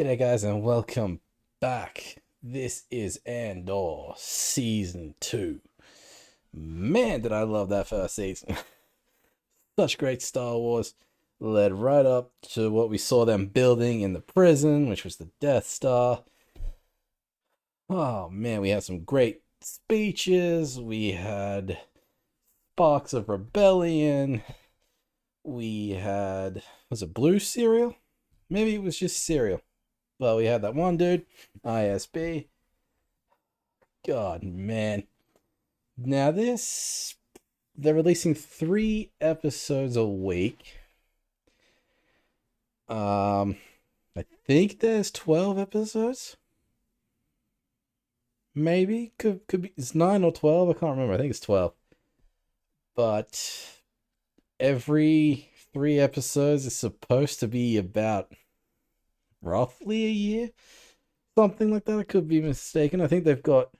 G'day guys and welcome back. This is Andor Season 2. Man, did I love that first season. Such great Star Wars. Led right up to what we saw them building in the prison, which was the Death Star. Oh man, we had some great speeches. We had sparks of rebellion. We had, was it blue cereal? Maybe it was just cereal. Well, we had that one dude, ISB. God, man. Now they're releasing 3 episodes a week. I think there's 12 episodes. Maybe could be, it's 9 or 12. I can't remember. I think it's 12. But every 3 episodes is supposed to be about roughly a year, something like that. I could be mistaken. I think they've got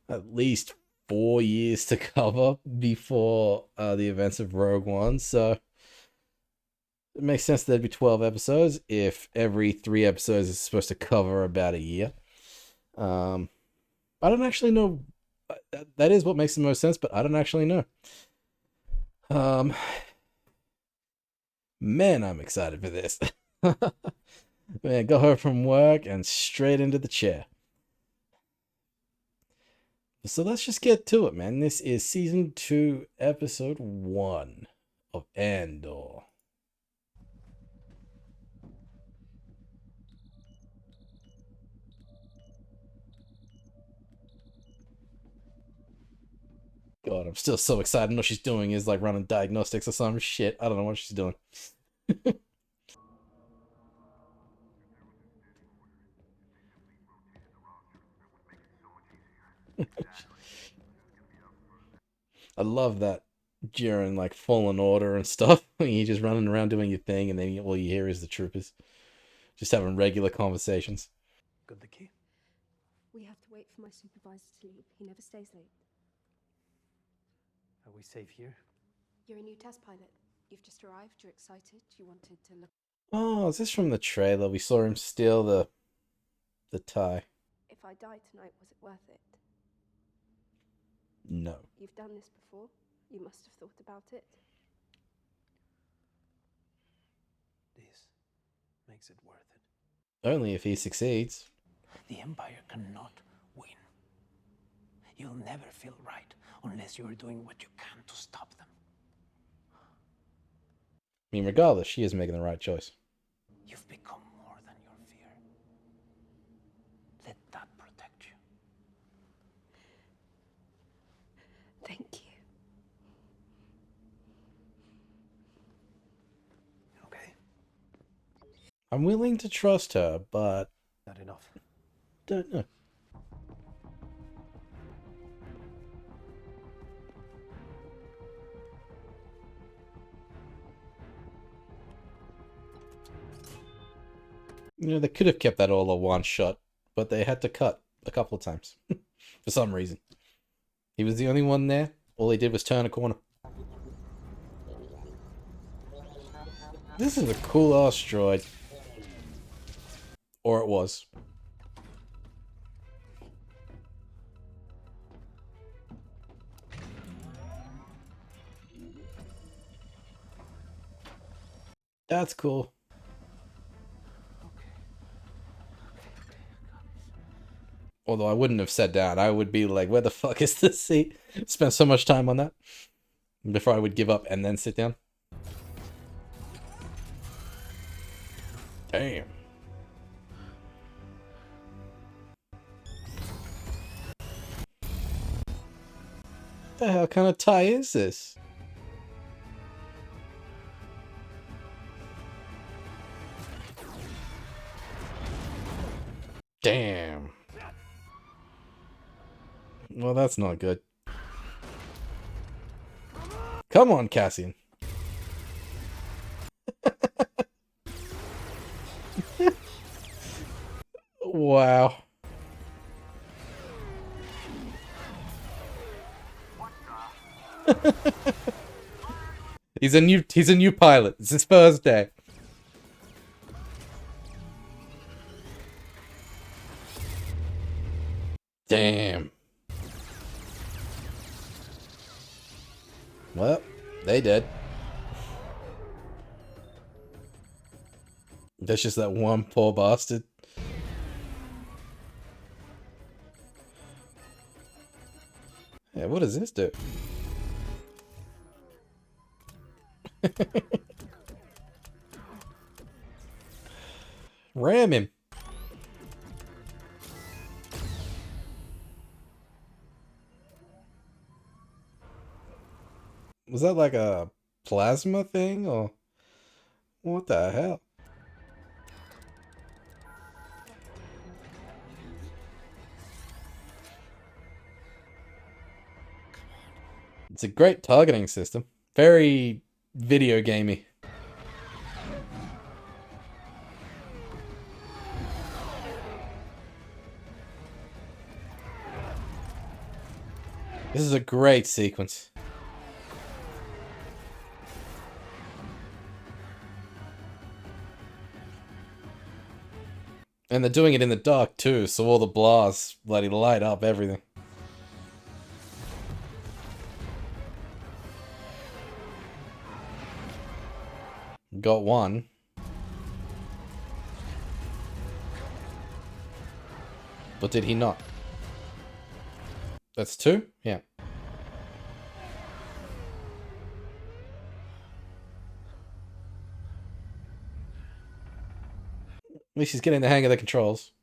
at least 4 years to cover before the events of Rogue One, so it makes sense there'd be 12 episodes if every 3 episodes is supposed to cover about a year. I don't actually know. That is what makes the most sense, but I don't actually know. Man, I'm excited for this. Man, got home from work and straight into the chair. So let's just get to it, man. This is Season 2, Episode 1 of Andor. God, I'm still so excited. What she's doing is like running diagnostics or some shit. I don't know what she's doing. I love that during like Fallen Order and stuff. You're just running around doing your thing, and then all you hear is the troopers just having regular conversations. Got the key? We have to wait for my supervisor to leave. He never stays late. Are we safe here? You're a new test pilot. You've just arrived. You're excited. You wanted to look. Oh, is this from the trailer? We saw him steal the tie. If I died tonight, was it worth it? No. You've done this before. You must have thought about it. This makes it worth it. Only if he succeeds. The Empire cannot win. You'll never feel right unless you're doing what you can to stop them. I mean, regardless, she is making the right choice. You've become more than your fear. Let that protect you. Thank you. Okay? I'm willing to trust her, but Not enough. don't know. You know, they could have kept that all a one shot, but they had to cut a couple of times for some reason. He was the only one there. All he did was turn a corner. This is a cool ass droid. Or it was. That's cool. Although I wouldn't have sat down. I would be like, where the fuck is this seat? Spent so much time on that before I would give up and then sit down. Damn. The hell kind of tie is this? Damn. Well, that's not good. Come on, Cassian. Wow. He's a new pilot. It's his first day. Damn. Well, they did. That's just that one poor bastard. Yeah, what does this do? Ram him. Was that like a plasma thing or what the hell? It's a great targeting system. Very video gamey. This is a great sequence. And they're doing it in the dark too, so all the blars bloody light up everything. Got one. But did he not? That's two? Yeah. At least he's getting the hang of the controls.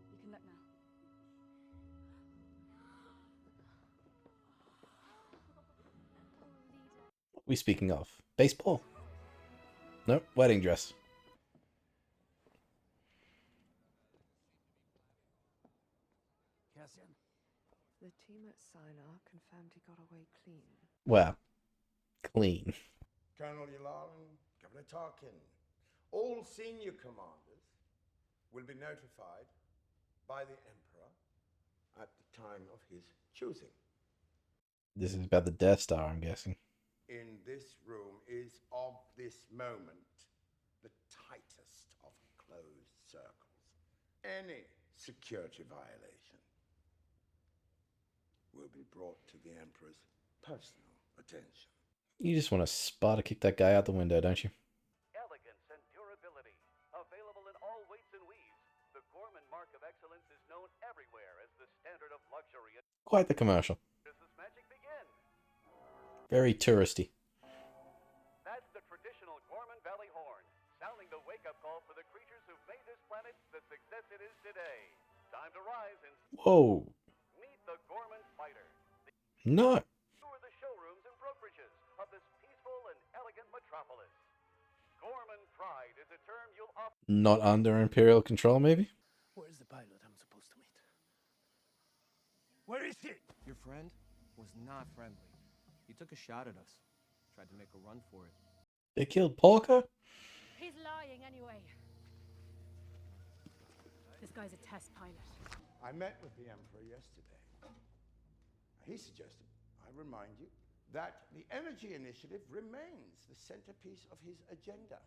You can look now. What are we speaking of? Baseball? Nope, wedding dress. Cassian? The team at Sinar confirmed he got away clean. Well, clean. Colonel Yularen, Governor Tarkin, all senior commanders will be notified by the Emperor at the time of his choosing. This is about the Death Star, I'm guessing. In this room is of this moment the tightest of closed circles. Any security violation will be brought to the Emperor's personal attention. You just want to Sparta kick that guy out the window, don't you? Elegance and durability. Available in all weights and weaves. The Gorman Mark of Excellence is known everywhere as the standard of luxury. Quite the commercial. Does this magic begin? Very touristy. That's the traditional Gorman Valley horn, sounding the wake-up call for the creatures who've made this planet the success it is today. Time to rise and Whoa. meet the Gorman Fighter. No. Tour the showrooms and brokerages of this peaceful and elegant metropolis. Gorman pride is a term you'll often... Not under Imperial control, maybe? Where's the pilot I'm supposed to meet? Where is he? Your friend was not friendly. He took a shot at us. Tried to make a run for it. They killed Porker? He's lying anyway. This guy's a test pilot. I met with the Emperor yesterday. He suggested, I remind you, that the energy initiative remains the centerpiece of his agenda.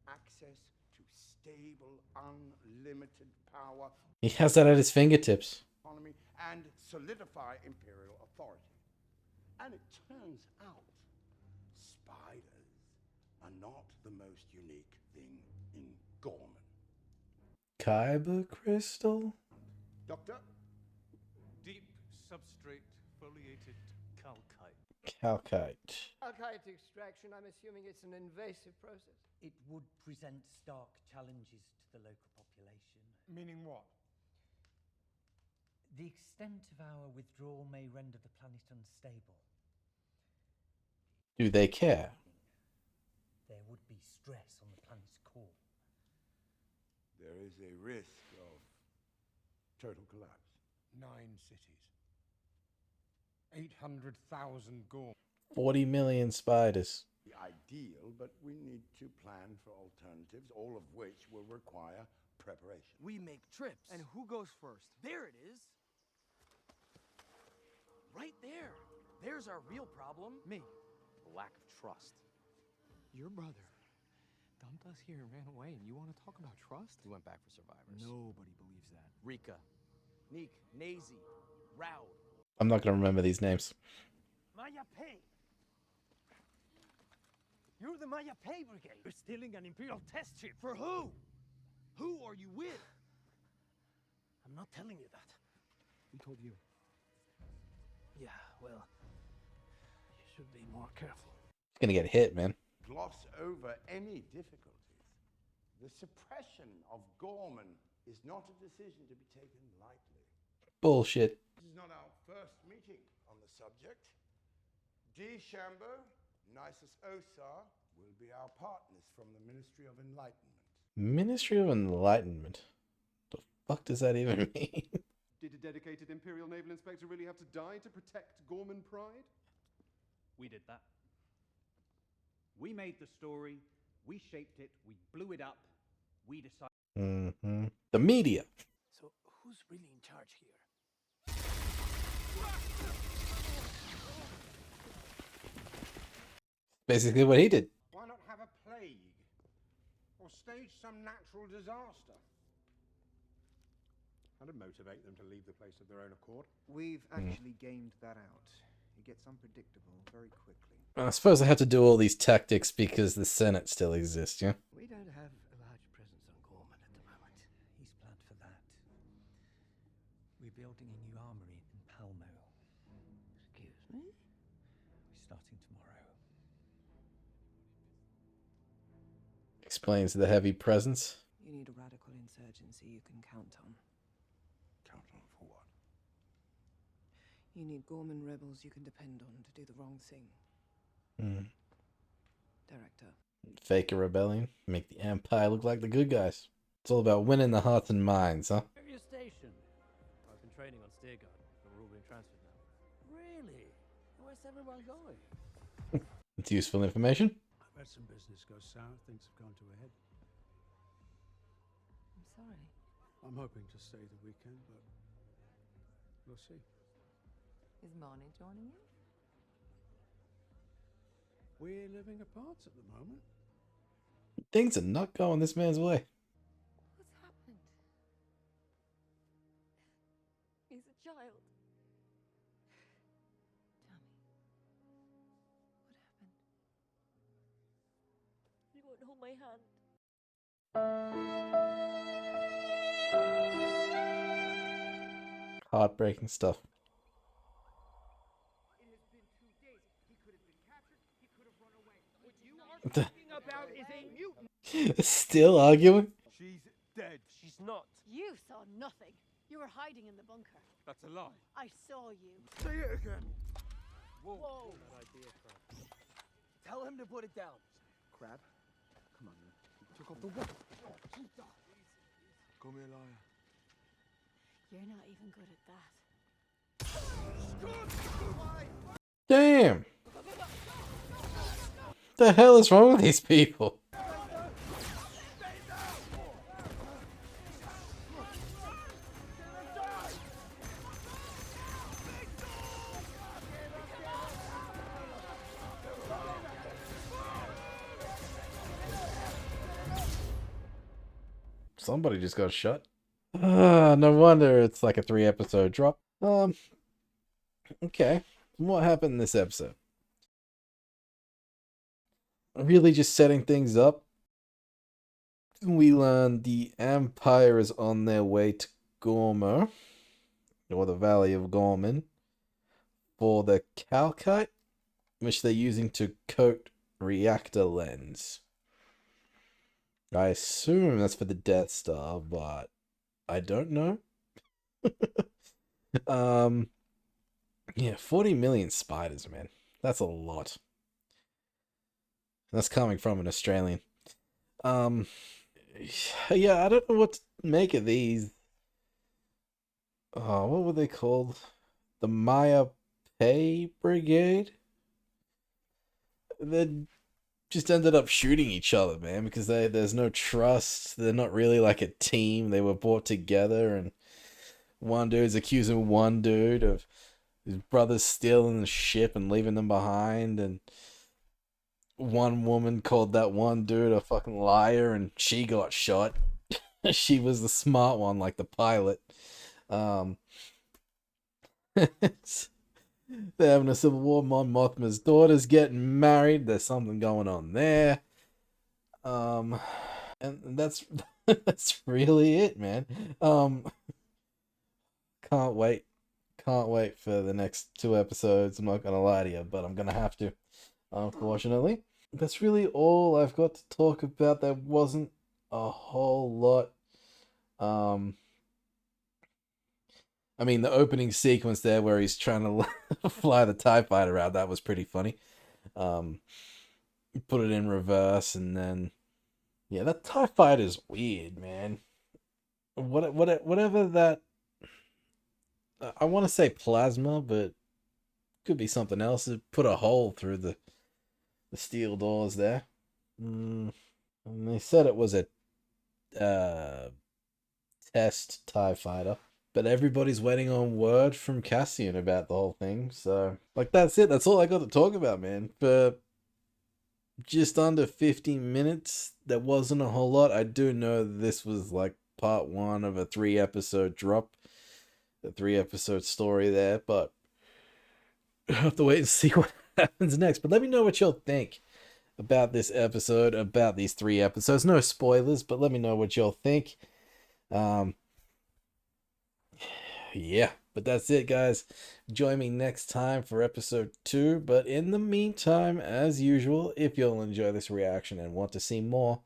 Access to stable, unlimited power, He has that at his fingertips. economy, and solidify imperial authority. And it turns out, spiders are not the most unique thing in Gorman. Kyber crystal? Doctor? Deep substrate foliated calcite. Calcite. Calcite extraction, I'm assuming it's an invasive process. It would present stark challenges to the local population. Meaning what? The extent of our withdrawal may render the planet unstable. Do they care? There would be stress on the planet's core. There is a risk of total collapse. 9 cities. 800,000 Gorm. 40 million spiders. Ideal, but we need to plan for alternatives, all of which will require preparation. We make trips. And who goes first? There it is. Right there. There's our real problem. Me. The lack of trust. Your brother dumped us here and ran away, and you want to talk about trust? We went back for survivors. Nobody believes that. Rika, Neek, Nazy, Raoul. I'm not gonna remember these names. Maya Pay! You're the Maya Pay Brigade! You're stealing an Imperial test chip! For who? Who are you with? I'm not telling you that. Who told you? Yeah, well, you should be more careful. He's gonna get hit, man. Gloss over any difficulties. The suppression of Gorman is not a decision to be taken lightly. Bullshit. This is not our first meeting on the subject. D. Chamber, Nisus Osar will be our partners from the Ministry of Enlightenment. Ministry of Enlightenment. The fuck does that even mean? Did a dedicated Imperial Naval Inspector really have to die to protect Gorman pride? We did that. We made the story, we shaped it, we blew it up, we decided... The media. So, who's really in charge here? Basically what he did. Why not have a plague? Or stage some natural disaster? That'd motivate them to leave the place of their own accord. We've actually gamed that out. It gets unpredictable very quickly. I suppose I have to do all these tactics because the Senate still exists, yeah? We don't have a large presence on Gorman at the moment. He's planned for that. We're building a new armory in Palmo. Excuse me? We're starting tomorrow. Explains the heavy presence. You need a radical insurgency you can count on. Count on for what? You need Gorman rebels you can depend on to do the wrong thing. Director. Fake a rebellion. Make the Empire look like the good guys. It's all about winning the hearts and minds, huh? Where are you stationed? I've been training on Steergun, but we're all being transferred now. Really? Where's everyone going? It's useful information. I've had some business go south. Things have gone to a head. I'm sorry. I'm hoping to stay the weekend, but we'll see. Is Marnie joining you? We're living apart at the moment. Things are not going this man's way. What's happened? He's a child. Tell me. What happened? You won't hold my hand. Heartbreaking stuff. About is a mutant. Still arguing? She's dead. She's not. You saw nothing. You were hiding in the bunker. That's a lie. I saw you. Say it again. Whoa. Tell him to put it down. Crab? Come on, man. He took off the watch. Call me a liar. You're not even good at that. Damn! The hell is wrong with these people? Somebody just got shot. No wonder it's like a 3-episode drop. Okay. What happened in this episode? Really just setting things up. We learn the Empire is on their way to Gorma, or the Valley of Gorman, for the calcite, which they're using to coat reactor lens. I assume that's for the Death Star, but I don't know. Yeah, 40 million spiders, man. That's a lot. That's coming from an Australian. Yeah, I don't know what to make of these. Oh, what were they called? The Maya Pay Brigade? They just ended up shooting each other, man, because there's no trust. They're not really like a team. They were brought together, and one dude's accusing one dude of his brother's stealing the ship and leaving them behind, and one woman called that one dude a fucking liar and she got shot. She was the smart one, like the pilot. They're having a civil war. Mon Mothma's daughter's getting married. There's something going on there. And that's that's really it, man. Can't wait. Can't wait for the next 2 episodes. I'm not gonna lie to you, but I'm gonna have to, unfortunately. That's really all I've got to talk about. There wasn't a whole lot. I mean, the opening sequence there where he's trying to fly the TIE fighter out, that was pretty funny. Put it in reverse, and then yeah, that TIE fighter is weird, man. Whatever that, I want to say plasma, but could be something else. It put a hole through the steel doors there. And they said it was a test TIE fighter. But everybody's waiting on word from Cassian about the whole thing. So, like, that's it. That's all I got to talk about, man. For just under 50 minutes, there wasn't a whole lot. I do know this was, like, part 1 of a 3-episode drop. A 3-episode story there. But I have to wait and see what happens next. But let me know what y'all think about this episode, about these 3 episodes. No spoilers, but let me know what y'all think. Yeah, but that's it, guys. Join me next time for episode 2. But in the meantime, as usual, if you'll enjoy this reaction and want to see more,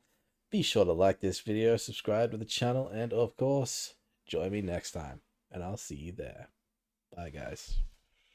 be sure to like this video, subscribe to the channel, and of course, join me next time. And I'll see you there. Bye, guys.